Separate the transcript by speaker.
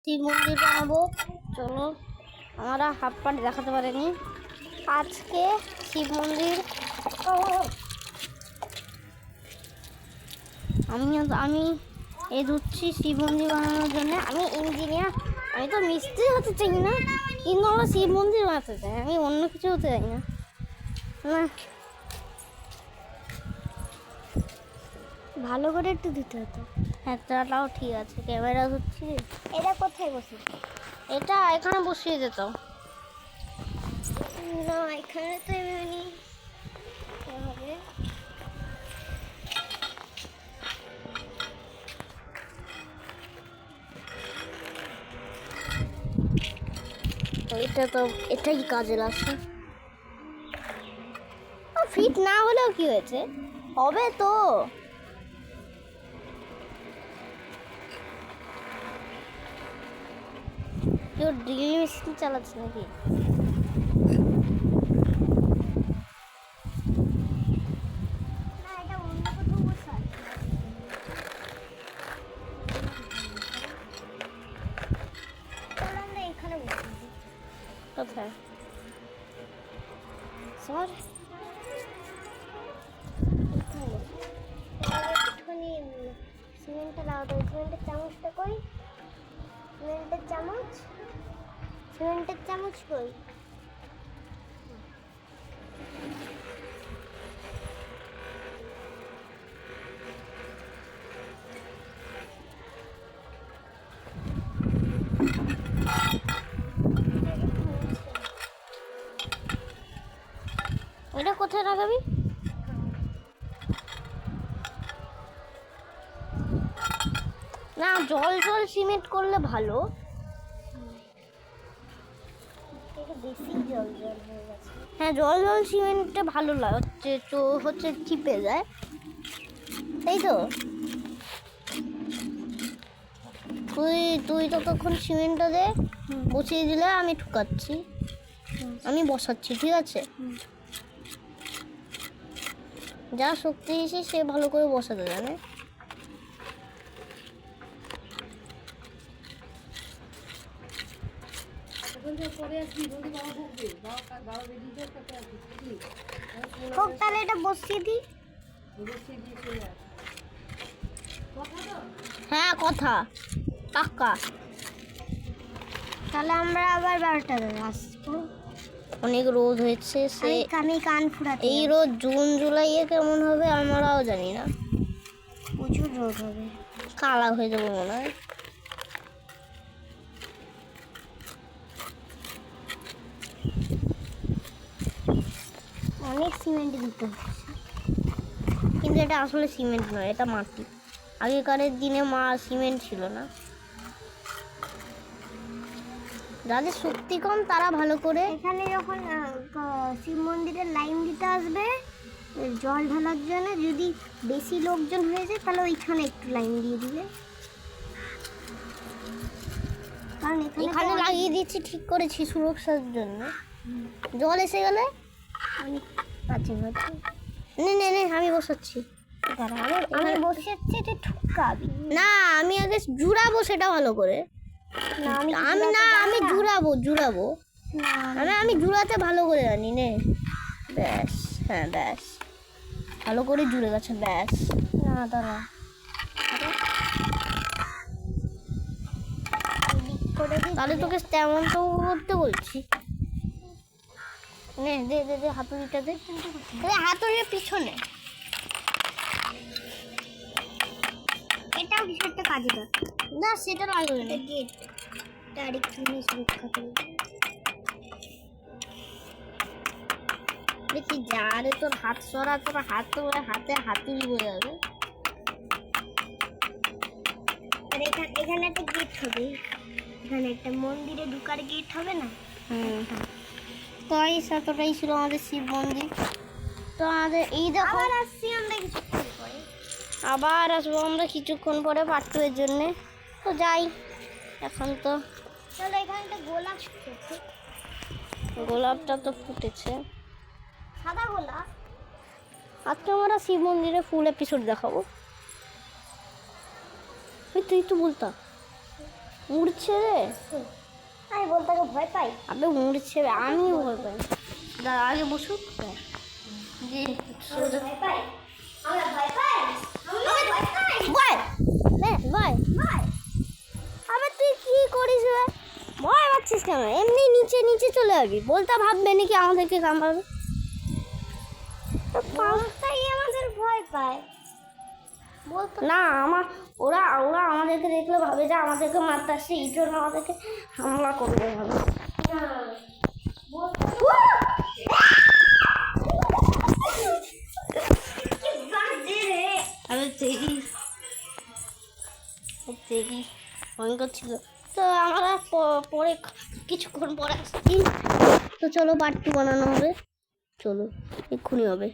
Speaker 1: শিব মন্দির বানাবো। চলো, আমরা হাফ পার্ট দেখাতে পারিনি। আজকে শিব মন্দির আমি এই ধুচ্ছি শিব মন্দির বানানোর জন্য। আমি ইঞ্জিনিয়ার, আমি তো মিস্ত্রি হতে চাই না, কিন্তু আমরা শিব মন্দির বানাতে চাই, আমি অন্য কিছু হতে চাই না। ভালো করে একটু দিতে হতো। হ্যাঁ, তাও ঠিক আছে। ক্যামেরা ধরছি।
Speaker 2: এটা কোথায় বসে?
Speaker 1: এটা এখানে বসিয়ে যেত
Speaker 2: না, এখানে তো এমনি হবে।
Speaker 1: এটা তো এটাই কাজে লাগছে। ফিট না হলেও কি হয়েছে, হবে তো। কেউ ড্রিল মেশিন চালাচ্ছে নাকি?
Speaker 2: না, এটা অন্য কোথাও বসে আছে। চলো আমরা এখানে বসে আছি।
Speaker 1: কোথায় স্যার?
Speaker 2: একটুখানি সিমেন্টটা দাও তো। সিমেন্টের চামচটা কই? সিমেন্টের চামচ কই?
Speaker 1: এটা কোথায় লাগাবি? না, জল সিমেন্ট করলে ভালো।
Speaker 2: বেশি জল হয়ে গেছে।
Speaker 1: হ্যাঁ, জল সিমেন্টটা ভালো লাগে, হচ্ছে চিপে যায়, তাই তো। তুই ততক্ষণ সিমেন্টটা দে, বসিয়ে দিলে আমি ঠুকাচ্ছি, আমি বসাচ্ছি, ঠিক আছে? যা শক্তি এসে সে ভালো করে বসাতে জানে।
Speaker 2: হোক, তাহলে এটা বসিয়ে দিই।
Speaker 1: হ্যাঁ, কথা পাক্কা।
Speaker 2: তাহলে আমরা আবার 12টায় আসবো।
Speaker 1: অনেক রোদ হয়েছে, সে
Speaker 2: আমি কান ফুরাতে।
Speaker 1: এই রোদ জুন জুলাইয়ে কেমন হবে আমরাও জানি না।
Speaker 2: প্রচুর রোদ হবে,
Speaker 1: কালা হয়ে যাবো মনে হয়।
Speaker 2: অনেক সিমেন্ট দিতে হচ্ছে।
Speaker 1: কিন্তু এটা আসলে সিমেন্ট নয়, এটা মাটি। আগেকারের দিনে সিমেন্ট ছিল না। যাদের শক্তি কম তারা ভালো করে।
Speaker 2: এখানে যখন শিব মন্দিরের লাইন দিতে আসবে জল ঢালার জন্য, যদি বেশি লোকজন হয়ে যায় তাহলে ওইখানে একটু লাইন দিয়ে দিবে। কারণ
Speaker 1: এখানে লাগিয়ে দিচ্ছি, ঠিক করেছি সুরক্ষার জন্য। জল এসে গেলে
Speaker 2: অনেক কাছে হচ্ছে।
Speaker 1: নে আমি বসাচ্ছি।
Speaker 2: আমি বসেছি, তুই ঠুকাবি
Speaker 1: না, আমি আগে জুড়াবো সেটা ভালো করে।
Speaker 2: না।
Speaker 1: আমি জুড়াবো। আমি জুড়াতে ভালো করে জানি। নে, ব্যাস। হ্যাঁ, ব্যাস, ভালো করে জুড়ে গেছে, ব্যাস।
Speaker 2: না, দাঁড়া।
Speaker 1: তাহলে তোকে তেমন তো করতে বলছি। নে, দে হাতুড়িটা দে। হাতুড়ির পিছনে
Speaker 2: এটাও কিছু একটা কাজে দেয়
Speaker 1: না, সেটা লাগবে না।
Speaker 2: গেট ডাইরেক্ট জিনিস রক্ষা করবে।
Speaker 1: দেখি যারে তোর হাত সরা, তোর হাতে হাতুড়ি বয়ে যাবে।
Speaker 2: আর এখানে একটা গেট হবে, এখানে একটা মন্দিরে ঢোকার গেট হবে না?
Speaker 1: তো এই এতটাই ছিল আমাদের শিব মন্দির। তো আমাদের এই দেখো,
Speaker 2: আবার আসছি আমরা কিছুক্ষণ পরে।
Speaker 1: আবার আসবো আমরা কিছুক্ষণ পরে পার্ট 2 এর জন্যে। তো যাই এখন। তো
Speaker 2: চলো, এখানে একটা গোলাপ ফুটেছে।
Speaker 1: গোলাপটা তো ফুটেছে,
Speaker 2: সাদা গোলাপ।
Speaker 1: আজকে আমরা শিব মন্দিরে ফুল এপিসোড দেখাবো। তুই তো বলতা উড়ছে রে,
Speaker 2: আমি বলতে ভয় পাই।
Speaker 1: আবে উড়ছে রে, আমিও ভয় পাই। দাঁড়া আগে বসুক। যে
Speaker 2: ভয় পাই, আমরা ভয় পাই, আমরা ভয় পাই।
Speaker 1: ভয় ভয়
Speaker 2: ভয়
Speaker 1: আবে তুই কি করিস রে? ভয় পাচ্ছিস কেন? এমনি নিচে নিচে চলে যাবি। বলতে ভাববে নাকি আমাদেরকে কামড়াবে?
Speaker 2: তাই আমাদের ভয় পায় বলতো।
Speaker 1: না আমার ওরা ওরা আমাদেরকে দেখলে ভাবে যে আমাদেরকে মারতে আসছে, এই জন্য আমাদেরকে হামলা করবে ভাবে। আরে তেরি তেরি ভয়ঙ্কর ছিল। তো আমরা পরে কিছুক্ষণ পরে আসছি। তো চলো পার্ট 2 বানানো হবে, চলো এক্ষুনি হবে।